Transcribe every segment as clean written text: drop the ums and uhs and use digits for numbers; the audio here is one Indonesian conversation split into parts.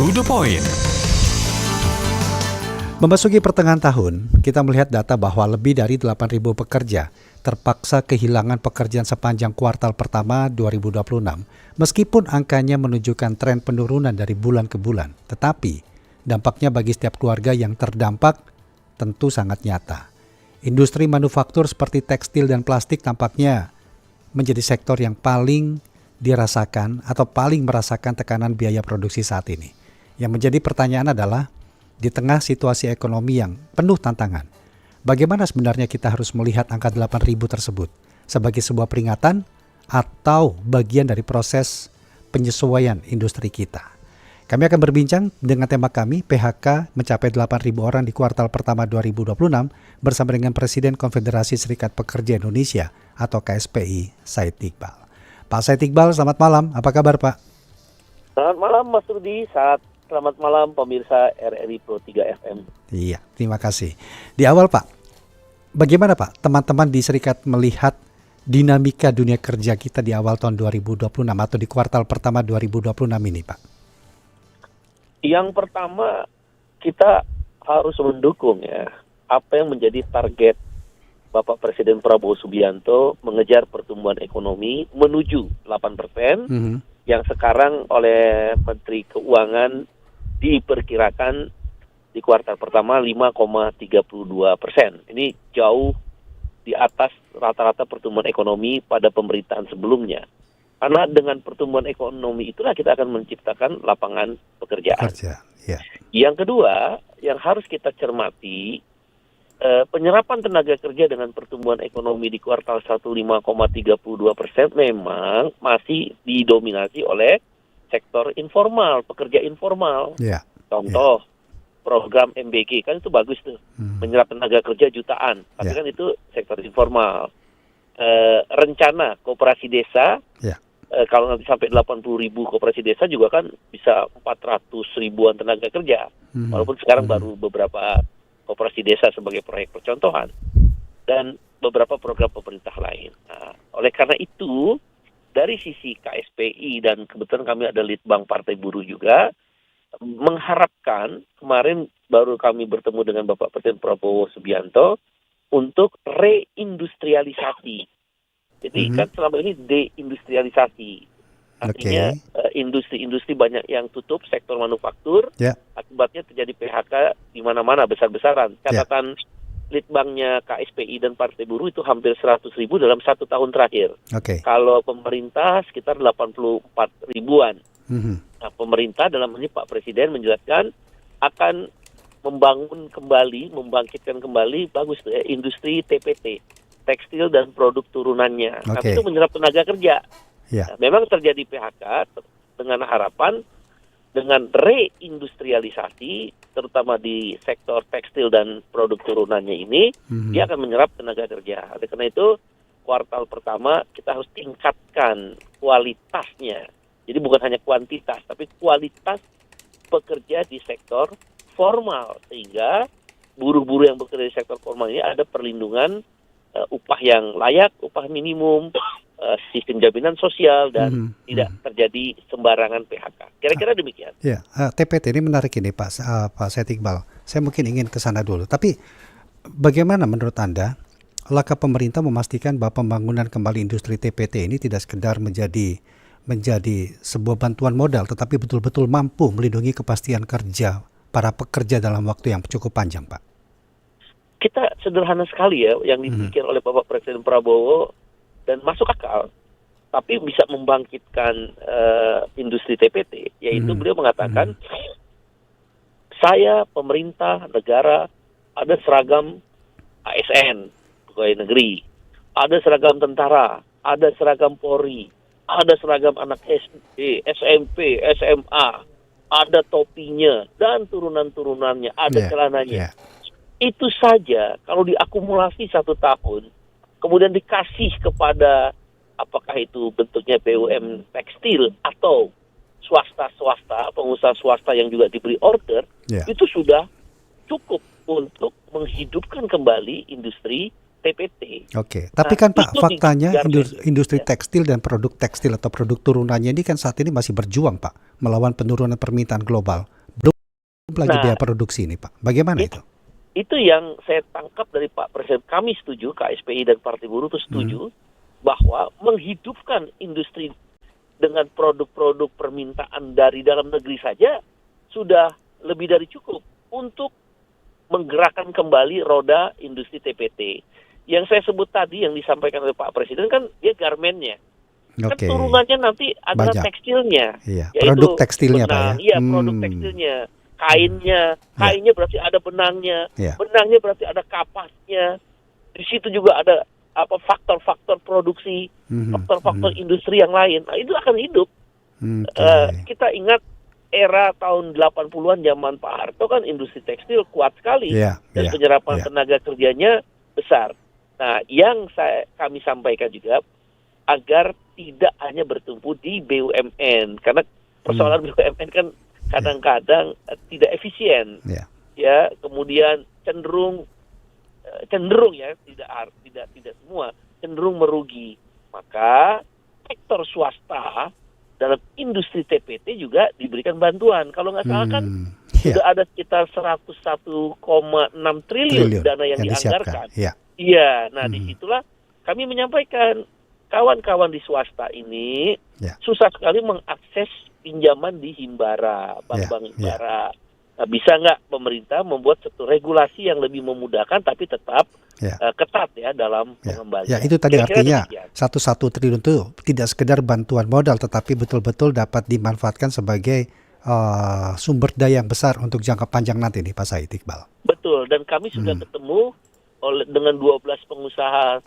To the point. Memasuki pertengahan tahun, kita melihat data bahwa lebih dari 8.000 pekerja terpaksa kehilangan pekerjaan sepanjang kuartal pertama 2026, meskipun angkanya menunjukkan tren penurunan dari bulan ke bulan. Tetapi, dampaknya bagi setiap keluarga yang terdampak tentu sangat nyata. Industri manufaktur seperti tekstil dan plastik tampaknya menjadi sektor yang paling dirasakan atau paling merasakan tekanan biaya produksi saat ini. Yang menjadi pertanyaan adalah, di tengah situasi ekonomi yang penuh tantangan, bagaimana sebenarnya kita harus melihat angka 8.000 tersebut sebagai sebuah peringatan atau bagian dari proses penyesuaian industri kita? Kami akan berbincang dengan tema kami, PHK mencapai 8.000 orang di kuartal pertama 2026 bersama dengan Presiden Konfederasi Serikat Pekerja Indonesia atau KSPI, Said Iqbal. Pak Said Iqbal, selamat malam. Apa kabar, Pak? Selamat malam Mas Rudi, selamat malam pemirsa RRI Pro 3 FM. Iya, terima kasih. Di awal Pak, bagaimana Pak teman-teman di Serikat melihat dinamika dunia kerja kita di awal tahun 2026 atau di kuartal pertama 2026 ini Pak? Yang pertama, kita harus mendukung ya apa yang menjadi target Bapak Presiden Prabowo Subianto mengejar pertumbuhan ekonomi menuju 8%, yang sekarang oleh Menteri Keuangan diperkirakan di kuartal pertama 5,32%. Ini jauh di atas rata-rata pertumbuhan ekonomi pada pemerintahan sebelumnya. Karena dengan pertumbuhan ekonomi itulah kita akan menciptakan lapangan pekerjaan. Ya. Yang kedua, yang harus kita cermati, penyerapan tenaga kerja dengan pertumbuhan ekonomi di kuartal 1 5,32% memang masih didominasi oleh sektor informal, pekerja informal. Ya. Contoh, program MBG, kan itu bagus tuh, menyerap tenaga kerja jutaan, tapi kan itu sektor informal. Rencana koperasi desa, kalau nanti sampai 80.000 koperasi desa juga kan bisa 400 ribuan tenaga kerja, walaupun sekarang baru beberapa koperasi desa sebagai proyek percontohan, dan beberapa program pemerintah lain. Nah, oleh karena itu, dari sisi KSPI dan kebetulan kami ada Litbang Partai Buruh juga, mengharapkan, kemarin baru kami bertemu dengan Bapak Presiden Prabowo Subianto untuk reindustrialisasi. Jadi kan selama ini deindustrialisasi. Artinya industri-industri banyak yang tutup, sektor manufaktur, akibatnya terjadi PHK di mana-mana besar-besaran. Catatan Litbangnya KSPI dan Partai Buruh itu hampir 100 ribu dalam 1 tahun terakhir. Kalau pemerintah sekitar 84 ribuan. Nah, pemerintah dalam ini Pak Presiden menjelaskan akan membangun kembali, membangkitkan kembali, bagus ya, industri TPT, tekstil dan produk turunannya. Tapi itu menyerap tenaga kerja. Nah, memang terjadi PHK dengan harapan dengan reindustrialisasi, terutama di sektor tekstil dan produk turunannya ini, dia akan menyerap tenaga kerja. Oleh karena itu, kuartal pertama kita harus tingkatkan kualitasnya. Jadi bukan hanya kuantitas, tapi kualitas pekerja di sektor formal. Sehingga buruh-buruh yang bekerja di sektor formal ini ada perlindungan upah yang layak, upah minimum, sistem jaminan sosial, dan tidak terjadi sembarangan PHK. Kira-kira demikian. Ya, TPT ini menarik ini Pak Said Iqbal. Saya mungkin ingin ke sana dulu. Tapi bagaimana menurut Anda langkah pemerintah memastikan bahwa pembangunan kembali industri TPT ini tidak sekedar menjadi sebuah bantuan modal, tetapi betul-betul mampu melindungi kepastian kerja para pekerja dalam waktu yang cukup panjang, Pak? Kita sederhana sekali ya yang dipikir oleh Bapak Presiden Prabowo, dan masuk akal, tapi bisa membangkitkan industri TPT, yaitu beliau mengatakan, saya pemerintah negara ada seragam ASN, pegawai negeri, ada seragam tentara, ada seragam Polri, ada seragam anak SD, SMP, SMA, ada topinya dan turunan-turunannya, ada celananya. Itu saja kalau diakumulasi 1 tahun, kemudian dikasih kepada apakah itu bentuknya BUMN tekstil atau swasta-swasta, pengusaha swasta yang juga diberi order, itu sudah cukup untuk menghidupkan kembali industri TPT. Oke, tapi Nah, kan Pak, itu faktanya digarmen. industri Ya. tekstil dan produk tekstil atau produk turunannya ini kan saat ini masih berjuang Pak, melawan penurunan permintaan global. Belum lagi Nah, biaya produksi ini Pak. Bagaimana it- itu? itu yang saya tangkap dari Pak Presiden. Kami setuju, KSPI dan Partai Buruh itu setuju bahwa menghidupkan industri dengan produk-produk permintaan dari dalam negeri saja sudah lebih dari cukup untuk menggerakkan kembali roda industri TPT. Yang saya sebut tadi yang disampaikan oleh Pak Presiden kan dia garmennya. Kan Oke, turunannya nanti adalah banyak. tekstilnya, Iya, produk yaitu tekstilnya Pak ya. benang, iya produk tekstilnya, kainnya berarti ada benangnya, Ya. benangnya berarti ada kapasnya. Di situ juga ada apa faktor-faktor produksi, faktor-faktor industri yang lain. Nah, itu akan hidup. Oke. Kita ingat era tahun 80-an zaman Pak Harto kan industri tekstil kuat sekali Iya, dan iya, penyerapan iya. tenaga kerjanya besar. Nah, yang kami sampaikan juga agar tidak hanya bertumpu di BUMN karena persoalan BUMN kan kadang-kadang tidak efisien. Ya. Ya, kemudian cenderung ya tidak semua cenderung merugi. Maka sektor swasta dalam industri TPT juga diberikan bantuan. Kalau nggak salah kan sudah ada sekitar 101,6 triliun dana yang dianggarkan. Iya, nah disitulah kami menyampaikan kawan-kawan di swasta ini susah sekali mengakses pinjaman di Himbara, bank-bank Himbara. Nah, bisa nggak pemerintah membuat satu regulasi yang lebih memudahkan tapi tetap ketat ya dalam pengembalian. Ya, itu tadi artinya 1 triliun itu tidak sekedar bantuan modal tetapi betul-betul dapat dimanfaatkan sebagai sumber daya yang besar untuk jangka panjang nanti nih Pak Said Iqbal. Betul, dan kami sudah ketemu dengan 12 pengusaha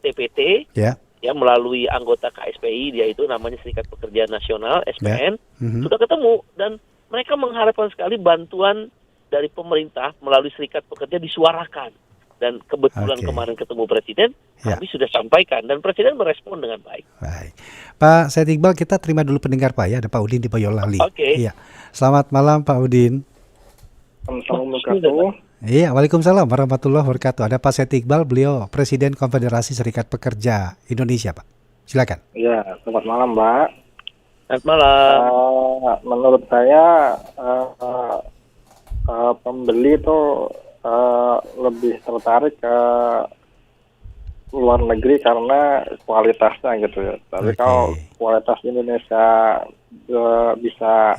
TPT ya melalui anggota KSPI, yaitu namanya Serikat Pekerja Nasional SPN, sudah ketemu dan mereka mengharapkan sekali bantuan dari pemerintah melalui Serikat Pekerja disuarakan. Dan kebetulan kemarin ketemu Presiden, kami sudah sampaikan dan Presiden merespon dengan baik. Baik. Pak Said Iqbal, kita terima dulu pendengar Pak ya, ada Pak Udin di Boyolali. Iya. Selamat malam Pak Udin. Assalamualaikum. Iya, waalaikumsalam warahmatullahi wabarakatuh. Ada Pak Said Iqbal, beliau Presiden Konfederasi Serikat Pekerja Indonesia, Pak. Silakan. Iya, selamat malam, Mbak. Selamat malam. Menurut saya pembeli itu lebih tertarik ke luar negeri karena kualitasnya gitu ya. Tapi kalau kualitas Indonesia bisa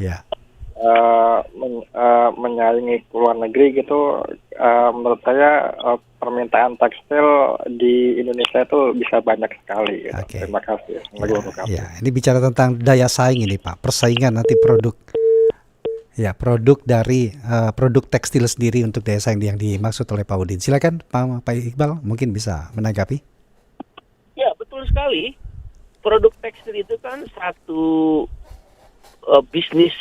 menyaingi ke luar negeri gitu, menurut saya permintaan tekstil di Indonesia itu bisa banyak sekali. Gitu. Terima kasih. Ini bicara tentang daya saing ini Pak, persaingan nanti produk dari produk tekstil sendiri untuk daya saing yang dimaksud oleh Pak Udin. Silakan Pak Iqbal mungkin bisa menanggapi. Ya, betul sekali. Produk tekstil itu kan satu bisnis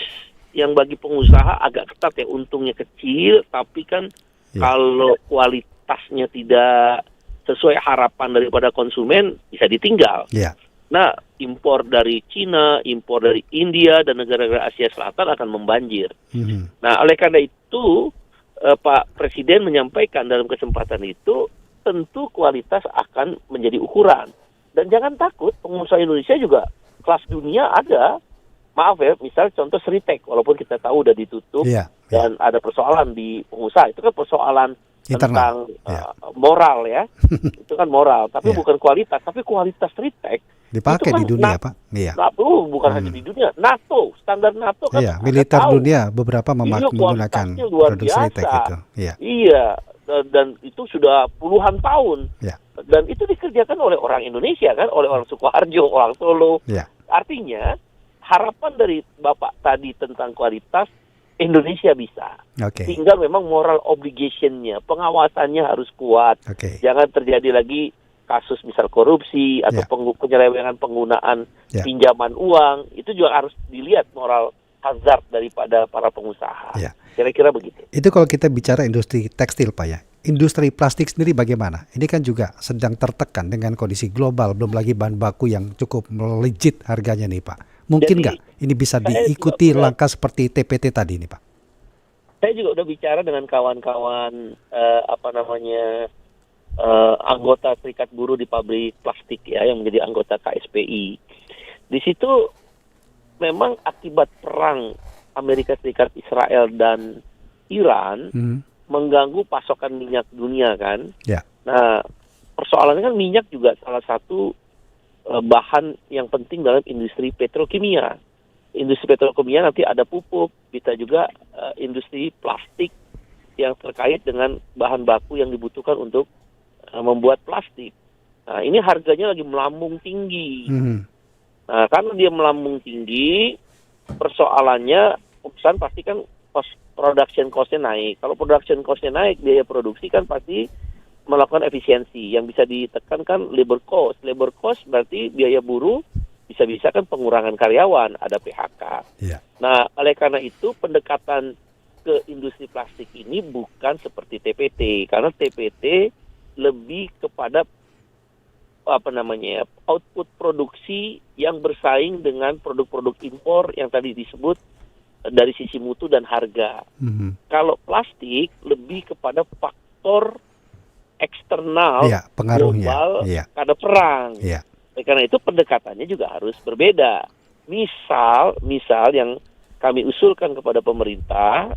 yang bagi pengusaha agak ketat ya, untungnya kecil, tapi kan kalau kualitasnya tidak sesuai harapan daripada konsumen bisa ditinggal. Nah, impor dari Cina, impor dari India dan negara-negara Asia Selatan akan membanjir. Nah, oleh karena itu Pak Presiden menyampaikan dalam kesempatan itu tentu kualitas akan menjadi ukuran. Dan jangan takut, pengusaha Indonesia juga kelas dunia ada. Maaf ya, misal contoh Sritek, walaupun kita tahu udah ditutup dan ada persoalan di pengusaha, itu kan persoalan internal, tentang moral ya. Itu kan moral, tapi bukan kualitas. Tapi kualitas Sritek dipakai kan di dunia Pak. Bukan hanya di dunia, NATO, standar NATO kan. Militer dunia beberapa menggunakan produk Sritek itu. Iya, dan itu sudah puluhan tahun. Dan itu dikerjakan oleh orang Indonesia kan, oleh orang Sukoharjo, orang Solo. Artinya harapan dari Bapak tadi tentang kualitas Indonesia bisa. Tinggal memang moral obligation-nya, pengawasannya harus kuat. Jangan terjadi lagi kasus misal korupsi atau penyelewengan penggunaan pinjaman uang. Itu juga harus dilihat moral hazard daripada para pengusaha. Kira-kira begitu. Itu kalau kita bicara industri tekstil Pak ya. Industri plastik sendiri bagaimana? Ini kan juga sedang tertekan dengan kondisi global, belum lagi bahan baku yang cukup melejit harganya nih Pak. Mungkin nggak ini bisa diikuti langkah seperti TPT tadi nih Pak? Saya juga udah bicara dengan kawan-kawan anggota serikat buruh di pabrik plastik ya, yang menjadi anggota KSPI. Di situ memang akibat perang Amerika Serikat, Israel dan Iran mengganggu pasokan minyak dunia kan. Yeah. Nah, persoalannya kan minyak juga salah satu bahan yang penting dalam industri petrokimia. Industri petrokimia nanti ada pupuk, bisa juga industri plastik yang terkait dengan bahan baku yang dibutuhkan untuk membuat plastik. Nah, ini harganya lagi melambung tinggi. Nah, karena dia melambung tinggi, persoalannya perusahaan pasti kan production cost-nya naik. Kalau production cost-nya naik, biaya produksi kan pasti melakukan efisiensi. Yang bisa ditekan kan labor cost. Labor cost berarti biaya buruh, bisa-bisa kan pengurangan karyawan, ada PHK. Yeah. Nah, oleh karena itu pendekatan ke industri plastik ini bukan seperti TPT, karena TPT lebih kepada output produksi yang bersaing dengan produk-produk impor yang tadi disebut dari sisi mutu dan harga. Kalau plastik lebih kepada faktor eksternal, global, karena perang. Karena itu pendekatannya juga harus berbeda. Misal yang kami usulkan kepada pemerintah,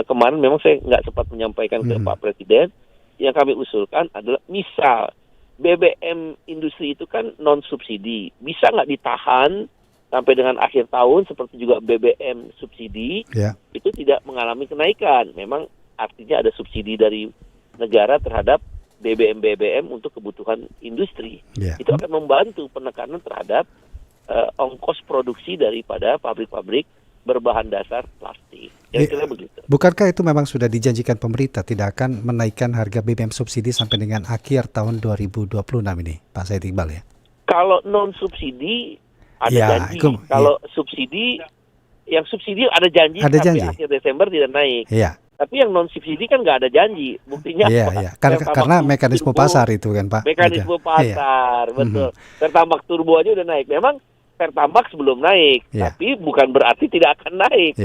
kemarin memang saya nggak sempat menyampaikan ke Pak Presiden, yang kami usulkan adalah misal BBM industri itu kan non-subsidi. Bisa nggak ditahan sampai dengan akhir tahun seperti juga BBM subsidi, itu tidak mengalami kenaikan. Memang artinya ada subsidi dari negara terhadap BBM untuk kebutuhan industri. Itu akan membantu penekanan terhadap ongkos produksi daripada pabrik-pabrik berbahan dasar plastik. Kira-kira begitu. Bukankah itu memang sudah dijanjikan pemerintah tidak akan menaikkan harga BBM subsidi sampai dengan akhir tahun 2026 ini, Pak Said Iqbal ya? Kalau non subsidi ada janji. Kalau subsidi, yang subsidi ada janji sampai akhir Desember tidak naik. Tapi yang non subsidi kan nggak ada janji. Buktinya karena mekanisme pasar itu kan Pak. Mekanisme pasar, betul. Pertamax turbo aja udah naik. Memang Pertamax belum naik, tapi bukan berarti tidak akan naik.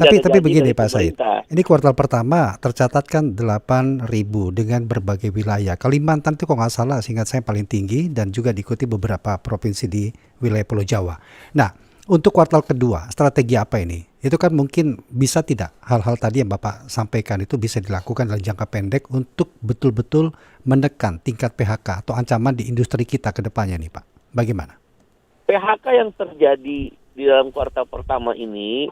Tapi begini Pak Said, ini kuartal pertama tercatatkan 8.000 dengan berbagai wilayah. Kalimantan itu kok nggak salah, seingat saya paling tinggi dan juga diikuti beberapa provinsi di wilayah Pulau Jawa. Nah, untuk kuartal kedua, strategi apa ini? Itu kan mungkin bisa tidak hal-hal tadi yang Bapak sampaikan itu bisa dilakukan dalam jangka pendek untuk betul-betul menekan tingkat PHK atau ancaman di industri kita ke depannya nih Pak. Bagaimana? PHK yang terjadi di dalam kuartal pertama ini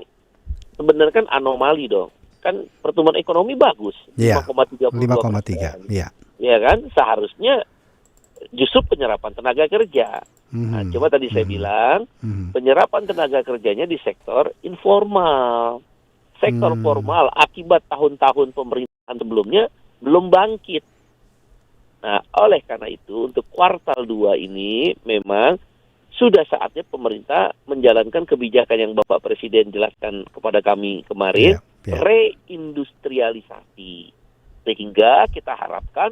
sebenarnya kan anomali dong. Kan pertumbuhan ekonomi bagus, 5,32%. Ya kan, seharusnya justru penyerapan tenaga kerja. Nah, coba tadi saya bilang, penyerapan tenaga kerjanya di sektor informal. Sektor formal akibat tahun-tahun pemerintahan sebelumnya belum bangkit. Nah, oleh karena itu untuk kuartal 2 ini memang sudah saatnya pemerintah menjalankan kebijakan yang Bapak Presiden jelaskan kepada kami kemarin, reindustrialisasi. Sehingga kita harapkan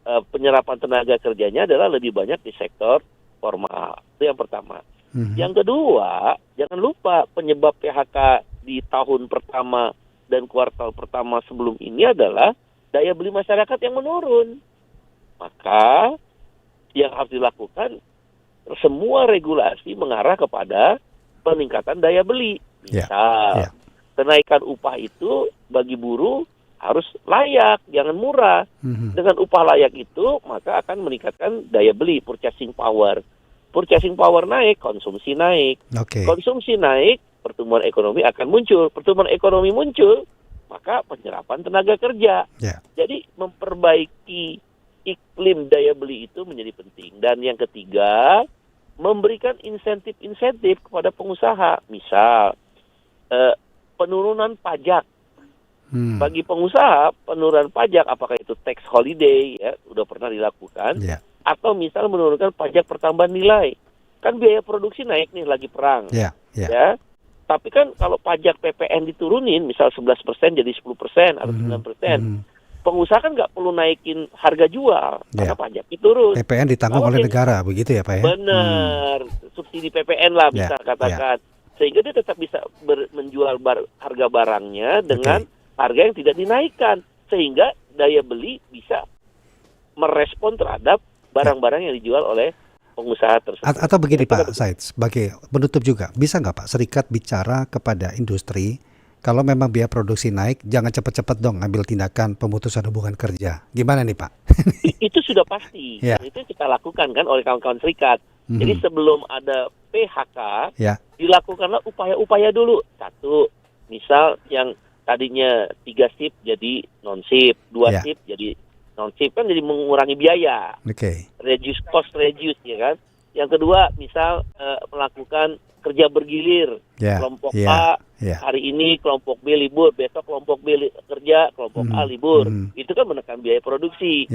penyerapan tenaga kerjanya adalah lebih banyak di sektor formal. Itu yang pertama. Yang kedua, jangan lupa penyebab PHK di tahun pertama dan kuartal pertama sebelum ini adalah daya beli masyarakat yang menurun. Maka yang harus dilakukan, semua regulasi mengarah kepada peningkatan daya beli. Misal, kenaikan upah itu bagi buruh harus layak, jangan murah. Dengan upah layak itu, maka akan meningkatkan daya beli, purchasing power. Purchasing power naik, konsumsi naik. Konsumsi naik, pertumbuhan ekonomi akan muncul. Pertumbuhan ekonomi muncul, maka penyerapan tenaga kerja. Jadi memperbaiki iklim daya beli itu menjadi penting. Dan yang ketiga, memberikan insentif-insentif kepada pengusaha. Misal, penurunan pajak. Bagi pengusaha, penurunan pajak, apakah itu tax holiday, ya, udah pernah dilakukan, atau misal menurunkan pajak pertambahan nilai. Kan biaya produksi naik nih, lagi perang. Ya. Tapi kan kalau pajak PPN diturunin, misal 11% jadi 10% atau 9%, pengusaha kan nggak perlu naikin harga jual karena pajak itu turun. PPN ditanggung oleh negara, begitu ya Pak ya? Benar, subsidi PPN lah bisa katakan. Sehingga dia tetap bisa menjual harga barangnya dengan harga yang tidak dinaikkan. Sehingga daya beli bisa merespon terhadap barang-barang yang dijual oleh pengusaha tersebut. Atau begini Pak Said, sebagai penutup juga, bisa nggak Pak serikat bicara kepada industri, kalau memang biaya produksi naik, jangan cepat-cepat dong ngambil tindakan pemutusan hubungan kerja. Gimana nih Pak? Itu sudah pasti. Ya. Itu kita lakukan kan oleh kawan-kawan serikat. Jadi sebelum ada PHK, dilakukanlah upaya-upaya dulu. Satu, misal yang tadinya 3 shift jadi non-shift, 2 shift jadi non-shift, kan jadi mengurangi biaya. Reduce cost, ya kan. Yang kedua, misal melakukan kerja bergilir. Kelompok A hari ini, kelompok B libur, besok kelompok B kerja, kelompok A libur. Itu kan menekan biaya produksi.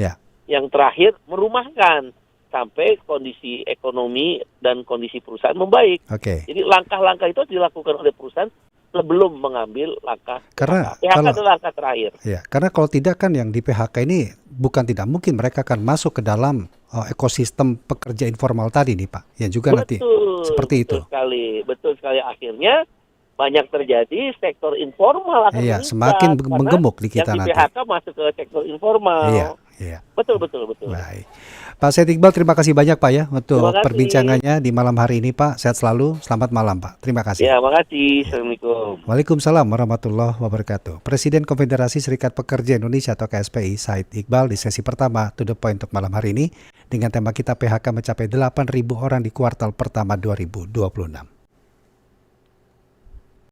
Yang terakhir, merumahkan sampai kondisi ekonomi dan kondisi perusahaan membaik. Jadi langkah-langkah itu dilakukan oleh perusahaan sebelum mengambil langkah. Karena PHK adalah langkah terakhir. Karena kalau tidak kan yang di PHK ini bukan tidak mungkin mereka akan masuk ke dalam ekosistem pekerja informal tadi nih Pak. Yang juga nanti seperti itu. Betul sekali. Akhirnya banyak terjadi sektor informal akan semakin menggemuk di kita yang nanti. Yang di PHK masuk ke sektor informal. Betul. Baik. Pak Said Iqbal, terima kasih banyak Pak ya untuk perbincangannya di malam hari ini Pak. Sehat selalu, selamat malam Pak. Terima kasih. Ya, makasih. Assalamualaikum. Waalaikumsalam warahmatullahi wabarakatuh. Presiden Konfederasi Serikat Pekerja Indonesia atau KSPI, Said Iqbal, di sesi pertama To The Point untuk malam hari ini dengan tema kita PHK mencapai 8.000 orang di kuartal pertama 2026.